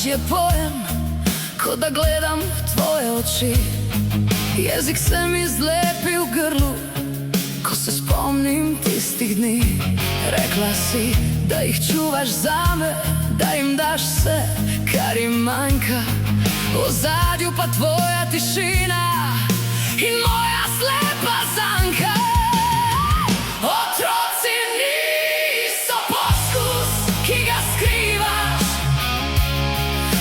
lažje pojem, ko da gledam v tvoje oči. Jezik se mi zlepi v grlu, ko se spomnim tistih dni. Rekla si, da jih čuvaš zame, da jim daš vse, kar jim manjka. V ozadju pa tvoja tišina in moja slepa zanka. Otroci niso poskus, ki ga skrivaš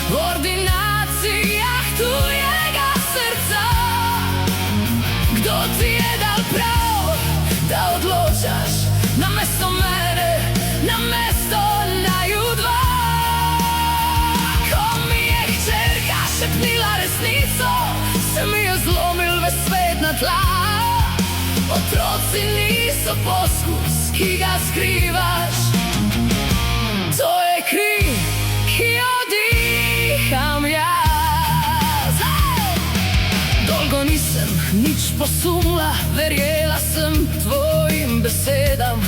v ordinacijah tujega srca. Kdo ti je dal prav, da odločaš namesto mene, namesto naju dva? Ko mi je hčerka šepnila resnico, se mi je zlomil ves svet na tla. Otroci niso poskus, ki ga skrivaš. To je kri, ki jo diham jaz. Dolgo nisem nič posumla, verjela sem tvojim besedam,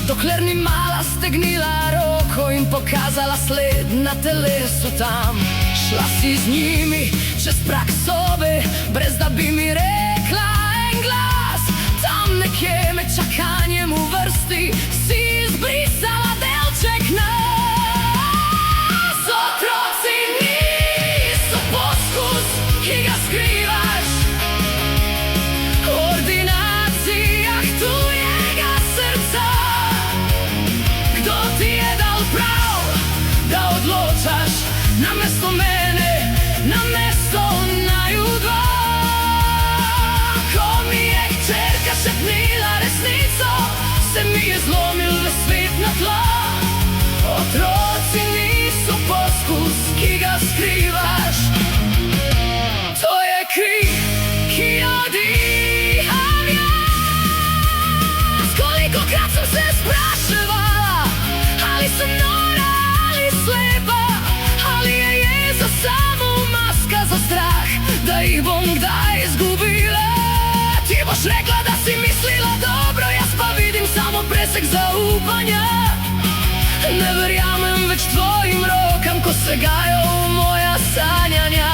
dokler ni mala stegnila roko in pokazala sled na telesu tam. Šla si z njimi čez prag sobe, brez da bi mi rekla en glas. Tam nekje med čakanjem v vrsti si izbrisala delček nas. Otroci niso poskus, ki ga skrivaš v ordinacijah tujega srca. Kdo ti je dal prav, da odločaš namesto mene, namesto naju dva? Ko mi je hčerka šepnila resnico, se mi je zlomil ves svet na tla. Otroci niso poskus, ki ga skrivaš. To je kri, ki jo diham jaz. Kolikokrat sem se spraševala, ali sem nora ali slepa, ali je jeza samo maska za strah, da jih bom kdaj izgubila. Ti boš rekla, da si mislila dobro, jaz pa vidim samo presek zaupanja. Ne verjamem več tvojim rokam, ko segajo v moja sanjanja.